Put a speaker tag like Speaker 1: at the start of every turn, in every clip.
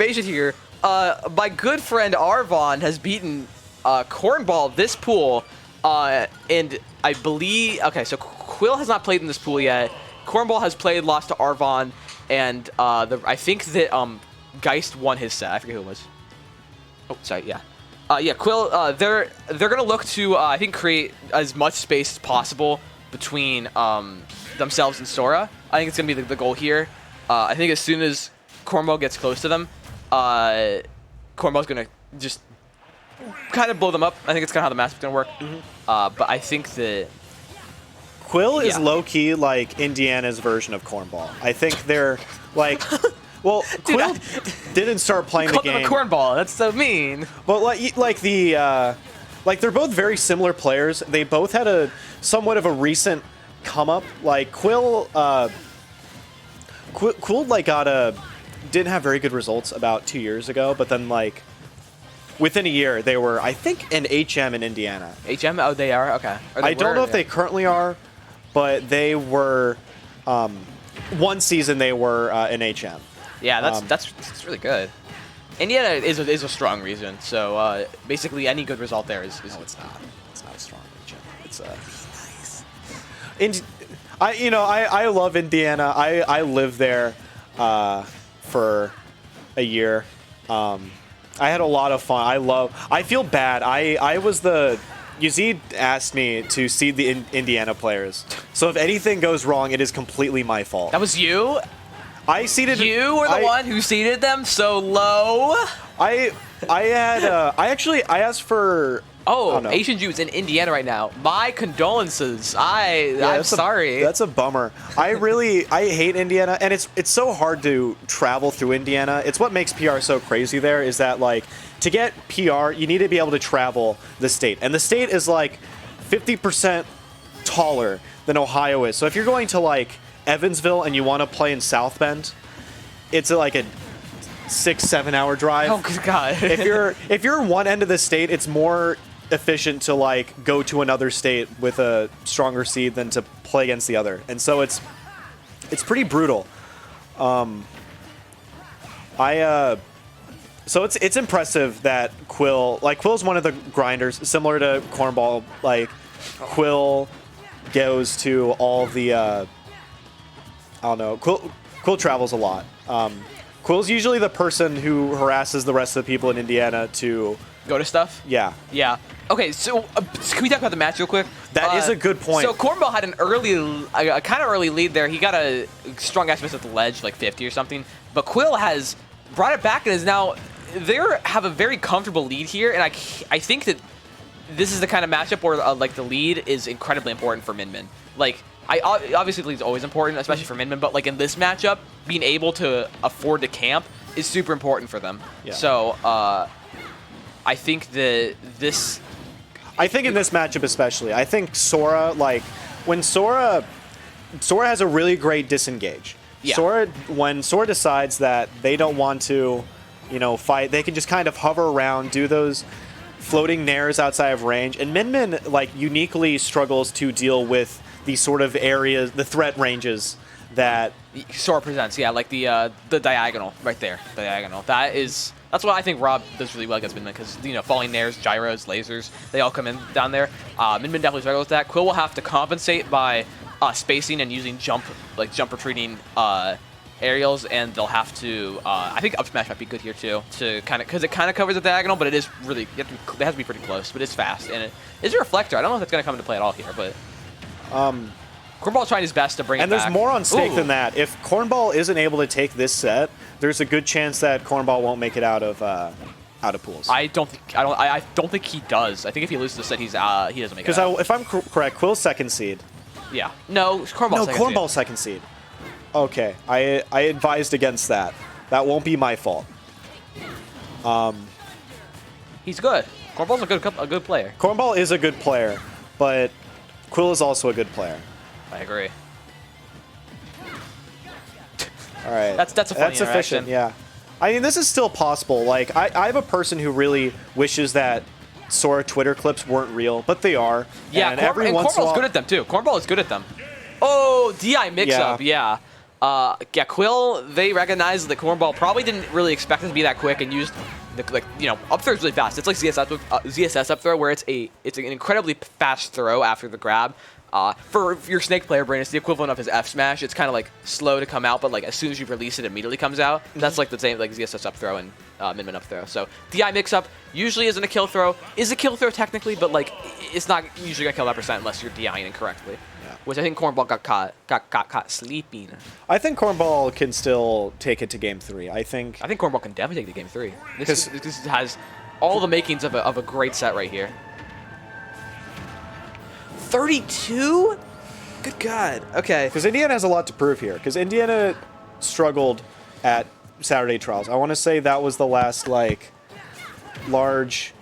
Speaker 1: information here. My good friend Arvon has beaten Cornball this pool, and I believe... Okay, so Quill has not played in this pool yet. Cornball has played, lost to Arvon, and I think that Geist won his set. I forget who it was. Oh, sorry, yeah. Yeah, Quill, they're going to look to, I think, create as much space as possible between themselves and Sora. I think it's going to be the goal here. I think as soon as Cornball gets close to them, Cornball's going to just kind of blow them up. I think it's kind of how the matchup's going to work. But I think that...
Speaker 2: Quill is low-key like Indiana's version of Cornball. I think they're like... Well,
Speaker 1: Dude,
Speaker 2: Quill didn't start playing the game.
Speaker 1: Call them a Cornball. That's so mean.
Speaker 2: But like they're both very similar players. They both had a somewhat of a recent come up. Like Quill like didn't have very good results about 2 years ago, but then like within a year they were, I think, an HM in Indiana.
Speaker 1: HM? Oh, they are? Okay.
Speaker 2: I don't know if they currently are, but they were one season they were an HM.
Speaker 1: Yeah, that's really good. Indiana is a strong region, so basically any good result there is.
Speaker 2: No, it's not. It's not a strong region. It's nice. I love Indiana. I lived there for a year. I had a lot of fun. I feel bad. I was the... Yazid asked me to seed the Indiana players. So if anything goes wrong, it is completely my fault.
Speaker 1: That was you?
Speaker 2: I seeded...
Speaker 1: You were the one who seeded them so low?
Speaker 2: I asked for...
Speaker 1: Oh, Asian Jews in Indiana right now. My condolences. I'm sorry.
Speaker 2: That's a bummer. I hate Indiana, and it's so hard to travel through Indiana. It's what makes PR so crazy there, is that like to get PR, you need to be able to travel the state. And the state is like 50% taller than Ohio is. So if you're going to like Evansville and you want to play in South Bend, it's like a 6-7 hour drive.
Speaker 1: Oh good God.
Speaker 2: if you're one end of the state, it's more efficient to like go to another state with a stronger seed than to play against the other. And so it's pretty brutal. So it's impressive that Quill's one of the grinders, similar to Cornball. Like Quill goes to all the I don't know. Quill travels a lot. Quill's usually the person who harasses the rest of the people in Indiana to
Speaker 1: go to stuff.
Speaker 2: Yeah.
Speaker 1: Yeah. Okay, so can we talk about the match real quick?
Speaker 2: That is a good point.
Speaker 1: So Cornball had a kind of early lead there. He got a strong aspect at the ledge, like 50 or something. But Quill has brought it back and is now have a very comfortable lead here. And I think that this is the kind of matchup where like the lead is incredibly important for Min Min. Like obviously the lead is always important, especially for Min Min. But like in this matchup, being able to afford to camp is super important for them. Yeah. So I think that this.
Speaker 2: I think in this matchup especially, I think Sora, like, when Sora has a really great disengage. Yeah. When Sora decides that they don't want to, fight, they can just kind of hover around, do those floating nairs outside of range. And Min Min, like, uniquely struggles to deal with these sort of areas, the threat ranges that
Speaker 1: Sora presents. Yeah, like the diagonal right there, the diagonal. That's what I think Rob does really well against Min Min, because, falling nairs, gyros, lasers, they all come in down there. Min Min definitely struggles with that. Quill will have to compensate by spacing and using jump retreating aerials, and they'll have to, I think up smash might be good here too, because it kind of covers the diagonal, but it is really, it has to be pretty close, but it's fast, and it is a reflector. I don't know if that's going to come into play at all here, but Cornball's trying his best to bring it back.
Speaker 2: And there's more on stake than that. If Cornball isn't able to take this set, there's a good chance that Cornball won't make it out of pools.
Speaker 1: I don't think he does. I think if he loses the set, he doesn't make it out.
Speaker 2: Because if I'm correct, Quill's second seed.
Speaker 1: Yeah. No,
Speaker 2: Cornball's second seed. Okay, I advised against that. That won't be my fault.
Speaker 1: He's good. Cornball's a good player.
Speaker 2: Cornball is a good player, but Quill is also a good player.
Speaker 1: I agree.
Speaker 2: All right.
Speaker 1: That's a funny interaction.
Speaker 2: Efficient, yeah. I mean, this is still possible. Like, I have a person who really wishes that Sora Twitter clips weren't real, but they are.
Speaker 1: Yeah, and Cornball's good at them, too. Cornball is good at them. Oh, DI mix-up, yeah. Yeah, Quill, they recognized that Cornball probably didn't really expect it to be that quick and used, up throw is really fast. It's like ZSS up throw where it's an incredibly fast throw after the grab. For your Snake player brain, it's the equivalent of his F smash. It's kind of like slow to come out, but like as soon as you release it, immediately comes out. That's like the same like ZSS up throw and Min up throw. So DI mix up usually isn't a kill throw. Is a kill throw technically, but like it's not usually gonna kill that percent unless you're DIing incorrectly. Yeah. Which I think Cornball got caught sleeping. I
Speaker 2: think Cornball can still take it to game 3. I think
Speaker 1: Cornball can definitely take it to game 3. This has all the makings of a great set right here. 32? Good God. Okay.
Speaker 2: Because Indiana has a lot to prove here. Because Indiana struggled at Saturday Trials. I want to say that was the last, like, large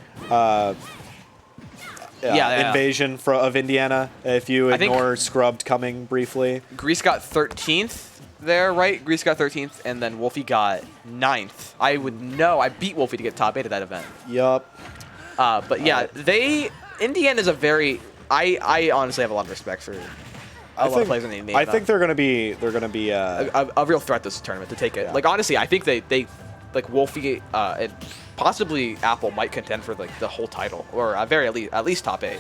Speaker 2: invasion of Indiana, if you ignore Scrubbed coming briefly.
Speaker 1: Greece got 13th there, right? Greece got 13th, and then Wolfie got 9th. I would know. I beat Wolfie to get top 8 at that event.
Speaker 2: Yup.
Speaker 1: But yeah, Indiana's a very... I honestly have a lot of respect for a lot of players in the name.
Speaker 2: I think they're gonna be
Speaker 1: a real threat this tournament to take it. Yeah. Like honestly, I think they like Wolfie and possibly Apple might contend for like the whole title or at least top 8.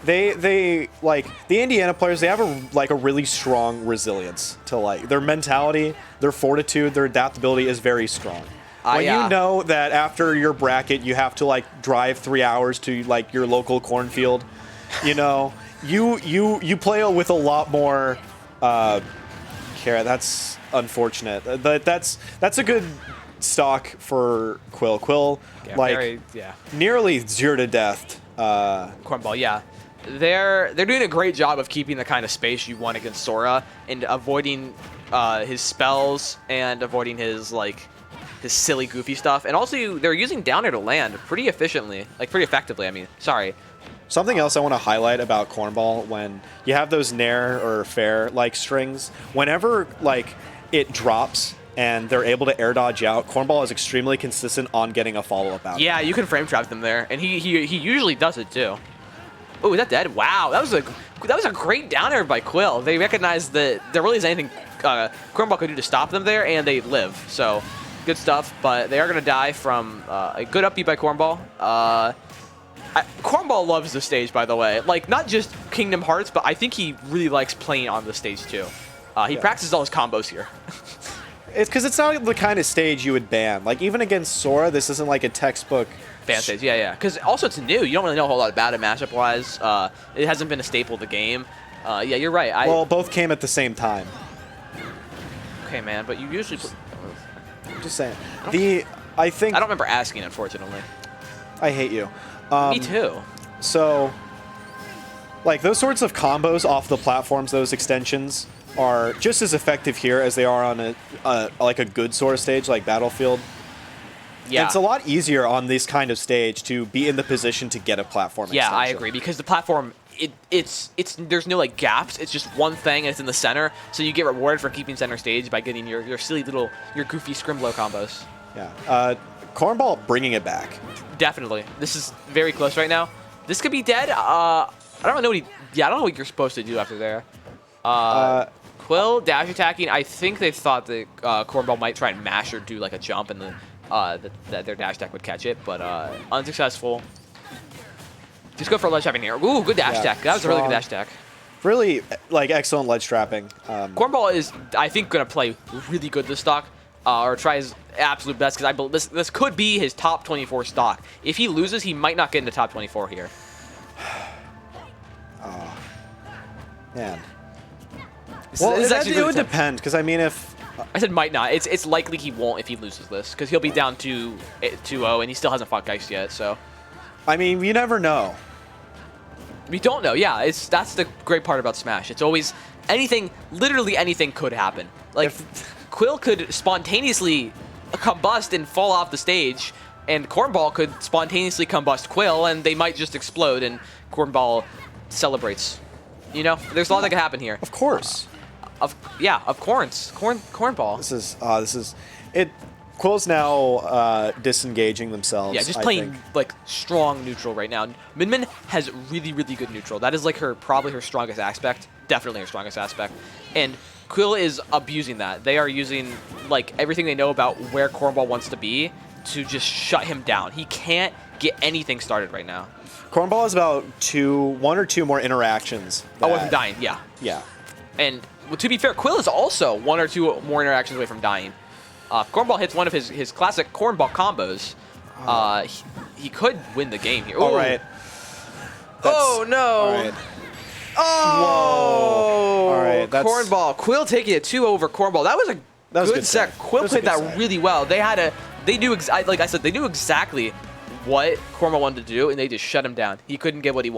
Speaker 2: They like the Indiana players. They have a really strong resilience to like their mentality, their fortitude, their adaptability is very strong. When you know that after your bracket you have to like drive 3 hours to like your local cornfield. You know, you play with a lot more care. That's unfortunate. But that's a good stock for Quill. Quill, nearly 0 to death.
Speaker 1: Cornball, yeah. They're doing a great job of keeping the kind of space you want against Sora and avoiding his spells and avoiding his silly goofy stuff. And also they're using down air to land pretty efficiently, pretty effectively. I mean, sorry.
Speaker 2: Something else I want to highlight about Cornball, when you have those Nair or Fair strings, whenever it drops and they're able to air dodge out, Cornball is extremely consistent on getting a follow-up out.
Speaker 1: Yeah, you can frame trap them there, and he usually does it too. Oh, is that dead? Wow, that was a great down air by Quill. They recognized that there really isn't anything Cornball could do to stop them there, and they live. So good stuff, but they are going to die from a good up B by Cornball. Cornball loves the stage, by the way. Not just Kingdom Hearts, but I think he really likes playing on the stage, too. He practices all his combos here.
Speaker 2: It's because it's not the kind of stage you would ban. Even against Sora, this isn't like a textbook...
Speaker 1: ban stage, yeah. Because also it's new. You don't really know a whole lot about it matchup-wise. It hasn't been a staple of the game. Yeah, you're right.
Speaker 2: Well, both came at the same time.
Speaker 1: Okay, man, but you usually...
Speaker 2: I'm just saying. I don't
Speaker 1: remember asking, unfortunately.
Speaker 2: I hate you.
Speaker 1: Me too.
Speaker 2: So, those sorts of combos off the platforms, those extensions, are just as effective here as they are on a good Sora stage like Battlefield. Yeah. And it's a lot easier on this kind of stage to be in the position to get a platform extension.
Speaker 1: I agree, because the platform, there's no gaps. It's just one thing, and it's in the center, so you get rewarded for keeping center stage by getting your goofy Scrimblow combos.
Speaker 2: Yeah. Cornball bringing it back.
Speaker 1: Definitely. This is very close right now. This could be dead. I don't know what you're supposed to do after there. Quill dash attacking. I think they thought that Cornball might try and mash or do a jump, and that their dash attack would catch it, but unsuccessful. Just go for ledge trapping here. Ooh, good dash attack. That was a really good dash attack.
Speaker 2: Really, excellent ledge trapping.
Speaker 1: Cornball is, I think, going to play really good this stock. Or try his absolute best, because this could be his top 24 stock. If he loses, he might not get into top 24 here.
Speaker 2: Oh, man. It would depend, because I mean, if
Speaker 1: I said might not, it's likely he won't if he loses this, because he'll be down 2-0, and he still hasn't fought Geist yet. So,
Speaker 2: I mean, you never know.
Speaker 1: We don't know. Yeah, that's the great part about Smash. It's always anything. Literally anything could happen. Quill could spontaneously combust and fall off the stage, and Cornball could spontaneously combust Quill, and they might just explode, and Cornball celebrates. You know, there's a lot that could happen here.
Speaker 2: Of course.
Speaker 1: Cornball.
Speaker 2: This is it. Quill's now disengaging themselves.
Speaker 1: Yeah, just
Speaker 2: I
Speaker 1: playing
Speaker 2: think.
Speaker 1: like strong neutral right now. Min Min has really, really good neutral. That is like probably her strongest aspect. Definitely her strongest aspect. And Quill is abusing that. They are using like everything they know about where Cornball wants to be to just shut him down. He can't get anything started right now.
Speaker 2: Cornball has about 1 or 2 more interactions.
Speaker 1: Oh, with him dying, yeah.
Speaker 2: Yeah.
Speaker 1: And well, to be fair, Quill is also 1 or 2 more interactions away from dying. Cornball hits one of his classic Cornball combos. He could win the game here. Ooh.
Speaker 2: All right.
Speaker 1: Oh, no.
Speaker 2: All right.
Speaker 1: Oh!
Speaker 2: Whoa. All right, that's...
Speaker 1: Cornball. Quill taking it 2 over Cornball. That was a good set. Quill played that really well. They knew, like I said, they knew exactly what Cornball wanted to do, and they just shut him down. He couldn't get what he wanted.